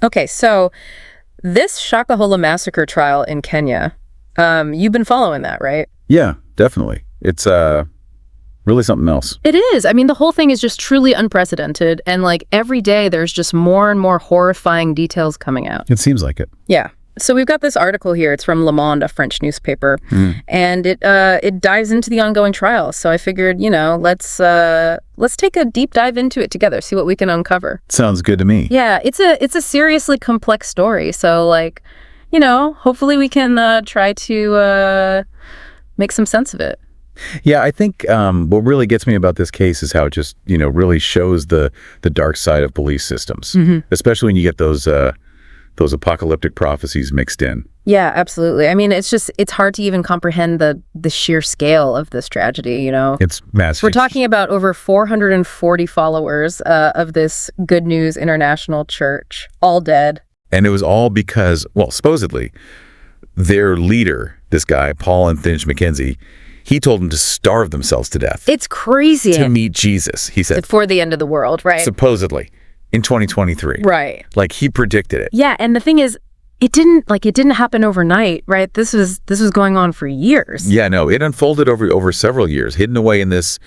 Okay, so this Shakahola massacre trial in Kenya, you've been following that, right? Yeah, definitely. It's really something else. It is. I mean, the whole thing is just truly unprecedented. And like every day, there's just more and more horrifying details coming out. It seems like it. Yeah. So we've got this article here. It's from Le Monde, a French newspaper, and it dives into the ongoing trial. So I figured, let's take a deep dive into it together, see what we can uncover. Sounds good to me. Yeah, it's a seriously complex story. So hopefully we can try to make some sense of it. Yeah, I think what really gets me about this case is how it just, really shows the dark side of belief systems, especially when you get those apocalyptic prophecies mixed in. Yeah, absolutely. I mean, it's hard to even comprehend the sheer scale of this tragedy, It's massive. We're talking about over 440 followers of this Good News International Church, all dead. And it was all because, well, supposedly, their leader, this guy, Paul Mackenzie, he told them to starve themselves to death. It's crazy. To meet Jesus, he said. For the end of the world, right? Supposedly. In 2023. Right. Like he predicted it. Yeah, and the thing is, it didn't happen overnight, right? This was going on for years. Yeah, no, it unfolded over several years, hidden away in this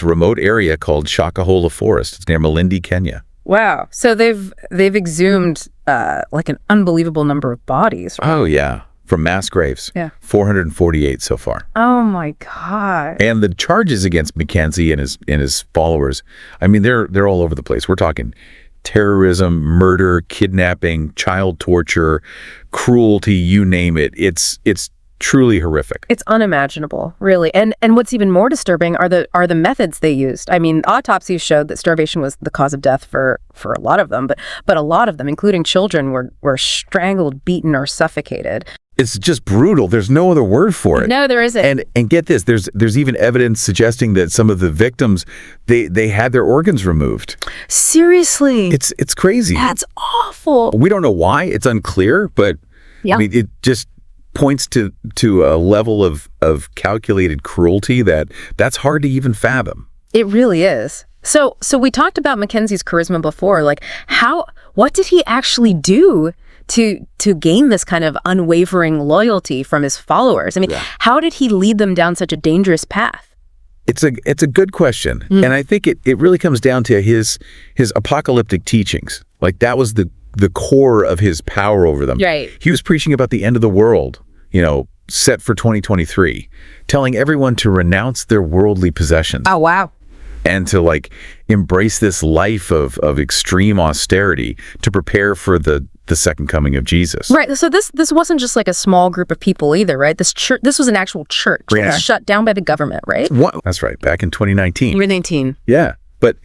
remote area called Shakahola Forest. It's near Malindi, Kenya. Wow. So they've exhumed an unbelievable number of bodies. Right? Oh yeah, from mass graves. Yeah. 448 so far. Oh my God. And the charges against Mackenzie and his followers, I mean, they're all over the place. We're talking terrorism, murder, kidnapping, child torture, cruelty, you name it. It's truly horrific. It's unimaginable, really. And what's even more disturbing are the methods they used. I mean, autopsies showed that starvation was the cause of death for a lot of them, but a lot of them, including children, were strangled, beaten, or suffocated. It's just brutal. There's no other word for it. No, there isn't. And get this, there's even evidence suggesting that some of the victims, they had their organs removed. Seriously? It's crazy. That's awful. We don't know why. It's unclear, but yeah. I mean, it just points to a level of calculated cruelty that's hard to even fathom. It really is. So we talked about Mackenzie's charisma before. Like, what did he actually do to gain this kind of unwavering loyalty from his followers? I mean, How did he lead them down such a dangerous path? It's a good question. And I think it really comes down to his apocalyptic teachings. Like that was the core of his power over them. Right. He was preaching about the end of the world, set for 2023, telling everyone to renounce their worldly possessions. Oh, wow. And to embrace this life of extreme austerity to prepare for the second coming of Jesus. Right. So this wasn't just like a small group of people either, right? This was an actual church. Yeah. It was shut down by the government, right? What? That's right. Back in 2019. You were 19. Yeah. But,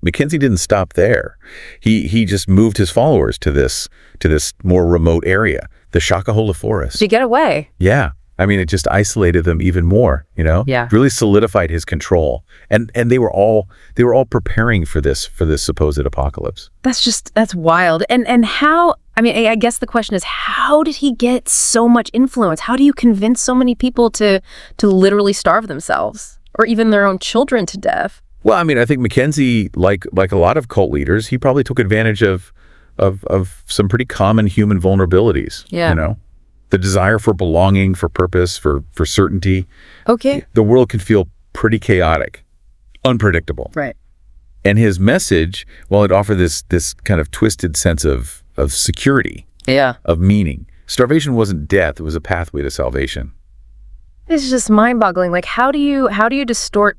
Mackenzie didn't stop there. He just moved his followers to this more remote area, the Shakahola Forest. To get away. Yeah. I mean, it just isolated them even more, Yeah. Really solidified his control. And they were all preparing for this supposed apocalypse. That's wild. And how, I mean, I guess the question is, how did he get so much influence? How do you convince so many people to literally starve themselves or even their own children to death? Well, I mean, I think Mackenzie, like a lot of cult leaders, he probably took advantage of some pretty common human vulnerabilities. Yeah. The desire for belonging, for purpose, for certainty. Okay. The world can feel pretty chaotic, unpredictable. Right. And his message, well, it offered this kind of twisted sense of security, of meaning. Starvation wasn't death; it was a pathway to salvation. It's just mind-boggling. Like, how do you distort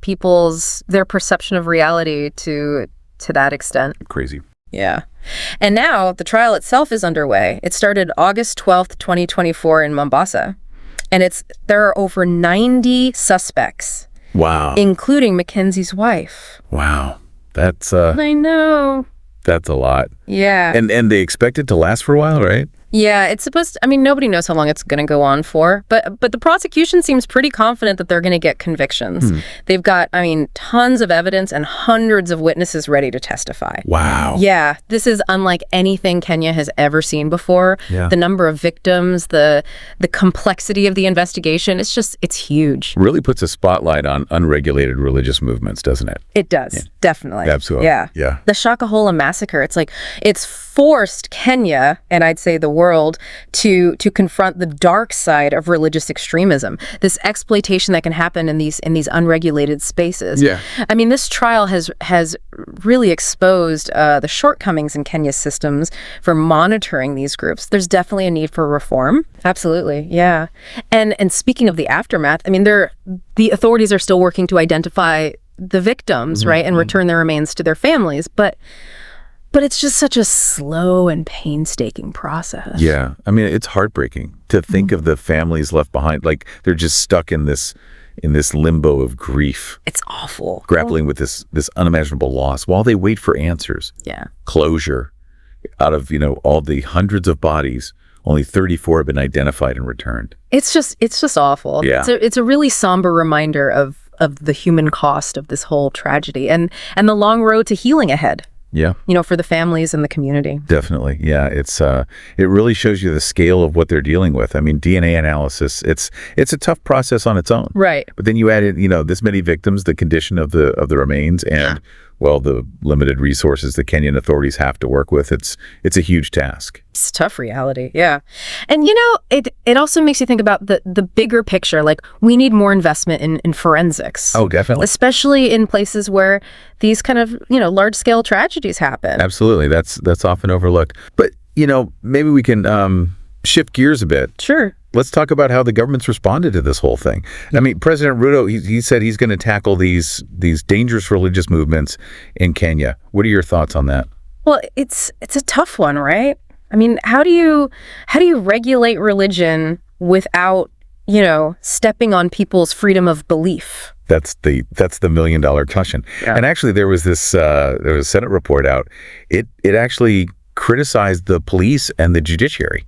their perception of reality to that extent? Crazy. Yeah. And now the trial itself is underway. It started August 12th, 2024 in Mombasa. And there are over 90 suspects. Wow. Including Mackenzie's wife. Wow. That's I know. That's a lot. Yeah. And they expect it to last for a while, right? Yeah, it's supposed to, I mean, nobody knows how long it's going to go on for, but the prosecution seems pretty confident that they're going to get convictions. They've got, I mean, tons of evidence and hundreds of witnesses ready to testify. Wow. Yeah, this is unlike anything Kenya has ever seen before. Yeah. The number of victims, the complexity of the investigation, it's huge. Really puts a spotlight on unregulated religious movements, doesn't it? It does, definitely. Absolutely. Yeah. Yeah. The Shakahola massacre, it's like, It's forced Kenya, and I'd say the world, to confront the dark side of religious extremism, this exploitation that can happen in these unregulated spaces. Yeah. I mean, this trial has really exposed the shortcomings in Kenya's systems for monitoring these groups. There's definitely a need for reform. Absolutely, yeah. And speaking of the aftermath, I mean, the authorities are still working to identify the victims, right, and return their remains to their families, but it's just such a slow and painstaking process. Yeah. I mean, it's heartbreaking to think of the families left behind. Like, they're just stuck in this limbo of grief. It's awful. Grappling with this unimaginable loss while they wait for answers. Yeah. Closure. Out of, all the hundreds of bodies, only 34 have been identified and returned. It's just awful. Yeah. It's a really somber reminder of the human cost of this whole tragedy and the long road to healing ahead. Yeah. For the families and the community. Definitely. Yeah. It really shows you the scale of what they're dealing with. I mean, DNA analysis, it's a tough process on its own. Right. But then you add in, this many victims, the condition of the remains, and the limited resources the Kenyan authorities have to work with. It's a huge task. It's a tough reality. Yeah. And it also makes you think about the bigger picture. Like, we need more investment in forensics. Oh, definitely. Especially in places where these kind of, large scale tragedies happen. Absolutely. That's often overlooked. But, maybe we can shift gears a bit. Sure. Let's talk about how the government's responded to this whole thing. I mean, President Ruto, he said he's going to tackle these dangerous religious movements in Kenya. What are your thoughts on that? Well, it's a tough one, right? I mean, how do you regulate religion without, stepping on people's freedom of belief? That's the $1 million question. Yeah. And actually, there was a Senate report out. It actually criticized the police and the judiciary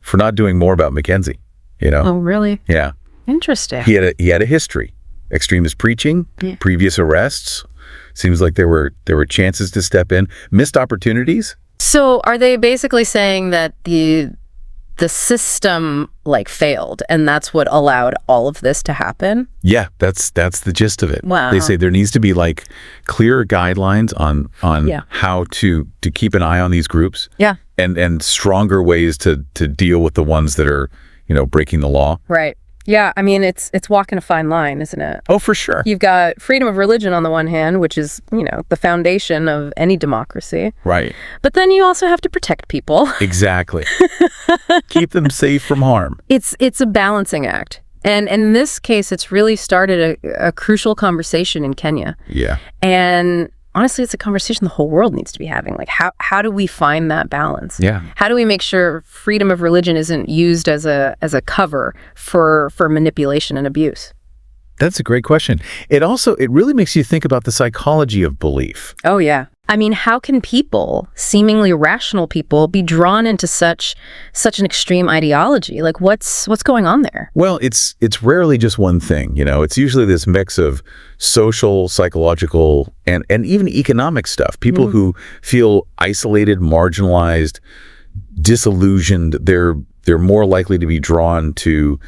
for not doing more about Mackenzie. Oh, really? Yeah. Interesting. He had a history: extremist preaching, previous arrests. Seems like there were chances to step in, missed opportunities. So, are they basically saying that the system failed, and that's what allowed all of this to happen? Yeah, that's the gist of it. Wow. They say there needs to be clear guidelines on how to keep an eye on these groups. Yeah. And stronger ways to deal with the ones that are, breaking the law. Right. Yeah, I mean, it's walking a fine line, isn't it? Oh, for sure. You've got freedom of religion on the one hand, which is, the foundation of any democracy. Right. But then you also have to protect people. Exactly. Keep them safe from harm. It's a balancing act. And in this case, it's really started a crucial conversation in Kenya. Yeah. And honestly, it's a conversation the whole world needs to be having. How do we find that balance? Yeah. How do we make sure freedom of religion isn't used as a cover for manipulation and abuse? That's a great question. It really makes you think about the psychology of belief. Oh, yeah. I mean, how can people, seemingly rational people, be drawn into such an extreme ideology? What's going on there? Well, it's rarely just one thing. It's usually this mix of social, psychological, and even economic stuff. People who feel isolated, marginalized, disillusioned, they're more likely to be drawn to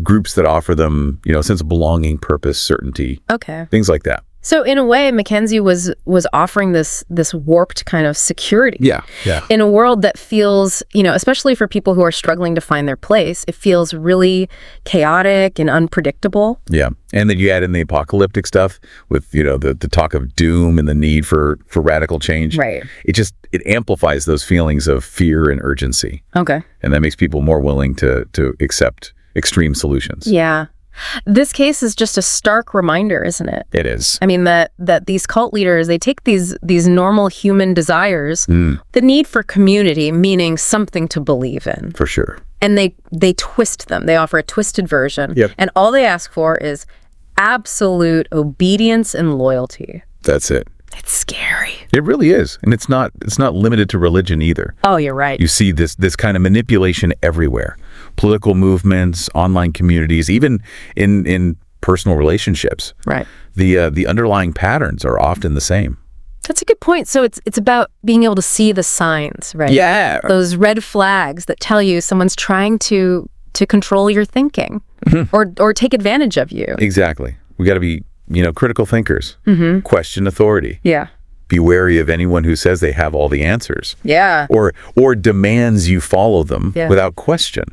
groups that offer them, a sense of belonging, purpose, certainty. Okay. Things like that. So in a way, Mackenzie was offering this warped kind of security. Yeah. In a world that feels, especially for people who are struggling to find their place, it feels really chaotic and unpredictable. Yeah. And then you add in the apocalyptic stuff with, the talk of doom and the need for radical change. Right. It amplifies those feelings of fear and urgency. Okay. And that makes people more willing to accept extreme solutions. Yeah. This case is just a stark reminder, isn't it? It is. I mean, that these cult leaders, they take these normal human desires, the need for community, meaning something to believe in. For sure. And they twist them. They offer a twisted version. Yep. And all they ask for is absolute obedience and loyalty. That's it. It's scary. It really is. And it's not limited to religion either. Oh, you're right. You see this kind of manipulation everywhere. Political movements, online communities, even in personal relationships. Right. The underlying patterns are often the same. That's a good point. So it's about being able to see the signs, right? Yeah. Those red flags that tell you someone's trying to control your thinking or take advantage of you. Exactly. We got to be, critical thinkers. Question authority. Yeah. be wary of anyone who says they have all the answers. Yeah. Or demands you follow them Yeah. without question.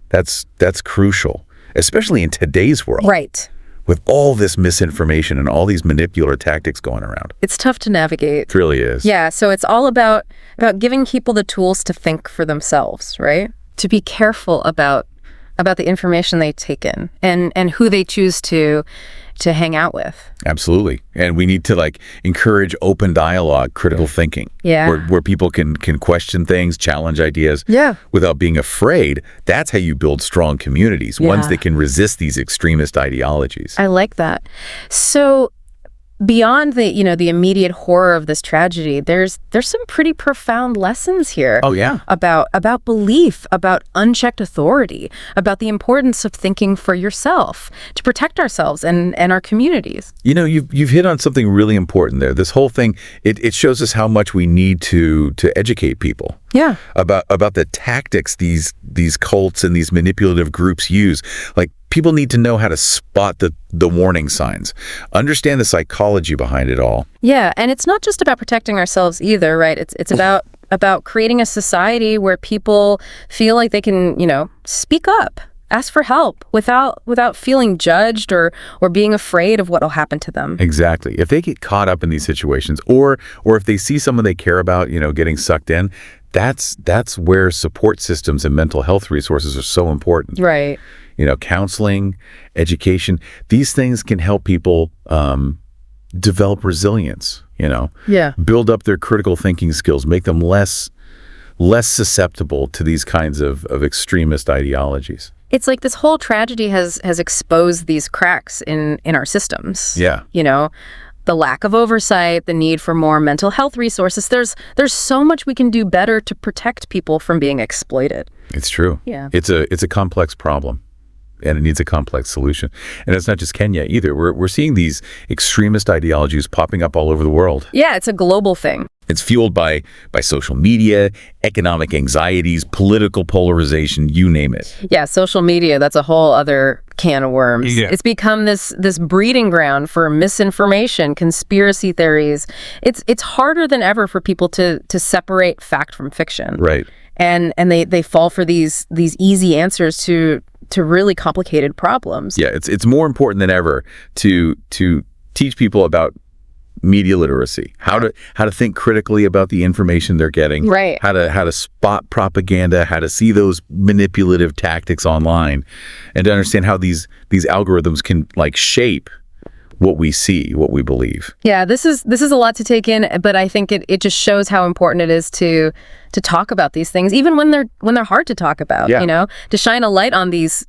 That's crucial, especially in today's world. Right. With all this misinformation and all these manipulative tactics going around. It's tough to navigate. It really is. Yeah, so it's all about giving people the tools to think for themselves, right? To be careful about the information they take in and who they choose to hang out with. Absolutely. And we need to encourage open dialogue, critical thinking. Yeah. Where people can question things, challenge ideas without being afraid. That's how you build strong communities, ones that can resist these extremist ideologies. I like that. So beyond the immediate horror of this tragedy, there's some pretty profound lessons here. Oh yeah. About belief, about unchecked authority, about the importance of thinking for yourself to protect ourselves and our communities. You've hit on something really important there. This whole thing, it shows us how much we need to educate people. Yeah. About the tactics these cults and these manipulative groups use. People need to know how to spot the warning signs, understand the psychology behind it all. Yeah, and it's not just about protecting ourselves either, right? It's about creating a society where people feel like they can, speak up, ask for help without feeling judged or being afraid of what will happen to them. Exactly. If they get caught up in these situations, or if they see someone they care about, getting sucked in, that's where support systems and mental health resources are so important. Right. Counseling, education, these things can help people develop resilience, build up their critical thinking skills, make them less susceptible to these kinds of extremist ideologies. It's like this whole tragedy has exposed these cracks in our systems. Yeah. The lack of oversight, the need for more mental health resources. There's so much we can do better to protect people from being exploited. It's true. Yeah. It's a complex problem. And it needs a complex solution. And it's not just Kenya either. We're seeing these extremist ideologies popping up all over the world. Yeah, it's a global thing. It's fueled by social media, economic anxieties, political polarization, you name it. Yeah, social media, that's a whole other can of worms. Yeah. It's become this breeding ground for misinformation, conspiracy theories. It's harder than ever for people to separate fact from fiction. Right. And they fall for these easy answers to really complicated problems. Yeah, it's more important than ever to teach people about media literacy, how to think critically about the information they're getting, right? How to spot propaganda, how to see those manipulative tactics online, and to understand how these algorithms can shape what we see, what we believe. Yeah, this is a lot to take in, but I think it just shows how important it is to talk about these things, even when they're hard to talk about. Yeah. To shine a light on these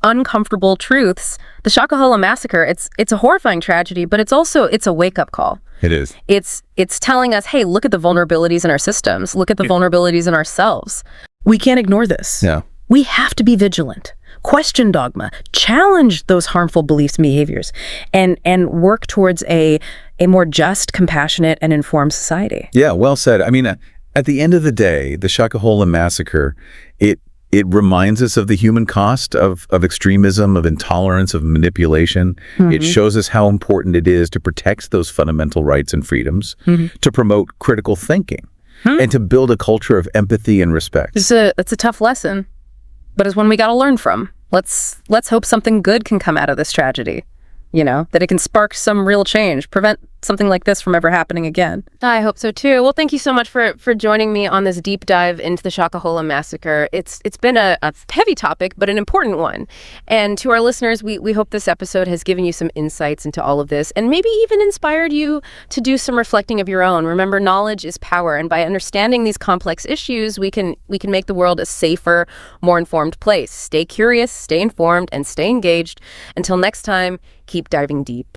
uncomfortable truths. The Shakahola massacre, it's a horrifying tragedy, but it's a wake-up call. It is. It's telling us, hey, look at the vulnerabilities in our systems. Look at the vulnerabilities in ourselves. We can't ignore this. Yeah. We have to be vigilant. Question dogma, challenge those harmful beliefs and behaviors, and work towards a more just, compassionate, and informed society. Yeah, well said. I mean, at the end of the day, the Shakahola massacre, it reminds us of the human cost of extremism, of intolerance, of manipulation. Mm-hmm. It shows us how important it is to protect those fundamental rights and freedoms, to promote critical thinking, and to build a culture of empathy and respect. It's a tough lesson, but it's one we got to learn from. Let's hope something good can come out of this tragedy. That it can spark some real change, prevent something like this from ever happening again. I hope so too. Well, thank you so much for joining me on this deep dive into the Shakahola massacre. It's been a heavy topic, but an important one. And to our listeners, we hope this episode has given you some insights into all of this and maybe even inspired you to do some reflecting of your own. Remember, knowledge is power, and by understanding these complex issues, we can make the world a safer, more informed place. Stay curious, stay informed, and stay engaged. Until next time, keep diving deep.